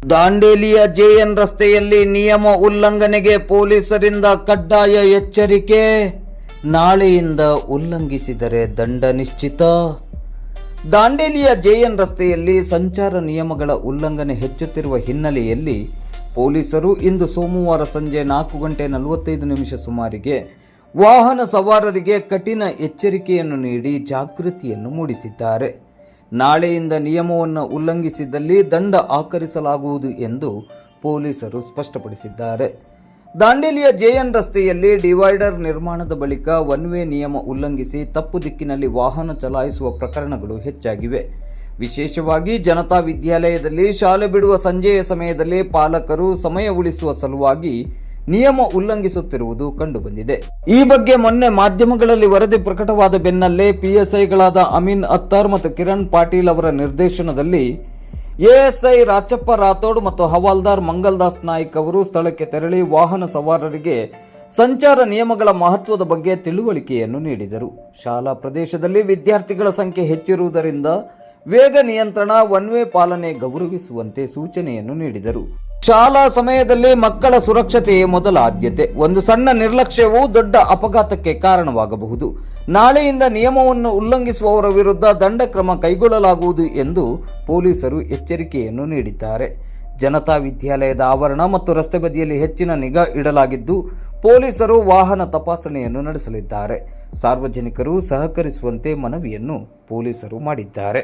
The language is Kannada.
ದಾಂಡೇಲಿಯ ಜೆಎನ್ ರಸ್ತೆಯಲ್ಲಿ ನಿಯಮ ಉಲ್ಲಂಘನೆಗೆ ಪೊಲೀಸರಿಂದ ಕಡ್ಡಾಯ ಎಚ್ಚರಿಕೆ. ನಾಳೆಯಿಂದ ಉಲ್ಲಂಘಿಸಿದರೆ ದಂಡ ನಿಶ್ಚಿತ. ದಾಂಡೇಲಿಯ ಜೆಎನ್ ರಸ್ತೆಯಲ್ಲಿ ಸಂಚಾರ ನಿಯಮಗಳ ಉಲ್ಲಂಘನೆ ಹೆಚ್ಚುತ್ತಿರುವ ಹಿನ್ನೆಲೆಯಲ್ಲಿ ಪೊಲೀಸರು ಇಂದು ಸೋಮವಾರ ಸಂಜೆ 4:45 ಸುಮಾರಿಗೆ ವಾಹನ ಸವಾರರಿಗೆ ಕಠಿಣ ಎಚ್ಚರಿಕೆಯನ್ನು ನೀಡಿ ಜಾಗೃತಿಯನ್ನು ಮೂಡಿಸಿದ್ದಾರೆ. ನಾಳೆಯಿಂದ ನಿಯಮವನ್ನು ಉಲ್ಲಂಘಿಸಿದಲ್ಲಿ ದಂಡ ಆಕರಿಸಲಾಗುವುದು ಎಂದು ಪೊಲೀಸರು ಸ್ಪಷ್ಟಪಡಿಸಿದ್ದಾರೆ. ದಾಂಡೇಲಿಯ ಜೆಎನ್ ರಸ್ತೆಯಲ್ಲಿ ಡಿವೈಡರ್ ನಿರ್ಮಾಣದ ಬಳಿಕ ಒನ್ ವೇ ನಿಯಮ ಉಲ್ಲಂಘಿಸಿ ತಪ್ಪು ದಿಕ್ಕಿನಲ್ಲಿ ವಾಹನ ಚಲಾಯಿಸುವ ಪ್ರಕರಣಗಳು ಹೆಚ್ಚಾಗಿವೆ. ವಿಶೇಷವಾಗಿ ಜನತಾ ವಿದ್ಯಾಲಯದಲ್ಲಿ ಶಾಲೆ ಬಿಡುವ ಸಂಜೆಯ ಸಮಯದಲ್ಲಿ ಪಾಲಕರು ಸಮಯ ಉಳಿಸುವ ಸಲುವಾಗಿ ನಿಯಮ ಉಲ್ಲಂಘಿಸುತ್ತಿರುವುದು ಕಂಡುಬಂದಿದೆ. ಈ ಬಗ್ಗೆ ಮೊನ್ನೆ ಮಾಧ್ಯಮಗಳಲ್ಲಿ ವರದಿ ಪ್ರಕಟವಾದ ಬೆನ್ನಲ್ಲೇ ಪಿಎಸ್ಐಗಳಾದ ಅಮೀನ್ ಅತ್ತಾರ್ ಮತ್ತು ಕಿರಣ್ ಪಾಟೀಲ್ ಅವರ ನಿರ್ದೇಶನದಲ್ಲಿ ಎಎಸ್ಐ ರಾಚಪ್ಪ ರಾಥೋಡ್ ಮತ್ತು ಹವಾಲ್ದಾರ್ ಮಂಗಲ್ದಾಸ್ ನಾಯ್ಕ್ ಅವರು ಸ್ಥಳಕ್ಕೆ ತೆರಳಿ ವಾಹನ ಸವಾರರಿಗೆ ಸಂಚಾರ ನಿಯಮಗಳ ಮಹತ್ವದ ಬಗ್ಗೆ ತಿಳುವಳಿಕೆಯನ್ನು ನೀಡಿದರು. ಶಾಲಾ ಪ್ರದೇಶದಲ್ಲಿ ವಿದ್ಯಾರ್ಥಿಗಳ ಸಂಖ್ಯೆ ಹೆಚ್ಚಿರುವುದರಿಂದ ವೇಗ ನಿಯಂತ್ರಣ, ಒನ್ ವೇ ಪಾಲನೆ ಗೌರವಿಸುವಂತೆ ಸೂಚನೆಯನ್ನು ನೀಡಿದರು. ಶಾಲಾ ಸಮಯದಲ್ಲಿ ಮಕ್ಕಳ ಸುರಕ್ಷತೆಯೇ ಮೊದಲ ಆದ್ಯತೆ. ಒಂದು ಸಣ್ಣ ನಿರ್ಲಕ್ಷ್ಯವು ದೊಡ್ಡ ಅಪಘಾತಕ್ಕೆ ಕಾರಣವಾಗಬಹುದು. ನಾಳೆಯಿಂದ ನಿಯಮವನ್ನು ಉಲ್ಲಂಘಿಸುವವರ ವಿರುದ್ಧ ದಂಡ ಕ್ರಮ ಕೈಗೊಳ್ಳಲಾಗುವುದು ಎಂದು ಪೊಲೀಸರು ಎಚ್ಚರಿಕೆಯನ್ನು ನೀಡಿದ್ದಾರೆ. ಜನತಾ ವಿದ್ಯಾಲಯದ ಆವರಣ ಮತ್ತು ರಸ್ತೆ ಬದಿಯಲ್ಲಿ ಹೆಚ್ಚಿನ ನಿಗಾ ಇಡಲಾಗಿದ್ದು, ಪೊಲೀಸರು ವಾಹನ ತಪಾಸಣೆಯನ್ನು ನಡೆಸಲಿದ್ದಾರೆ. ಸಾರ್ವಜನಿಕರು ಸಹಕರಿಸುವಂತೆ ಮನವಿಯನ್ನು ಪೊಲೀಸರು ಮಾಡಿದ್ದಾರೆ.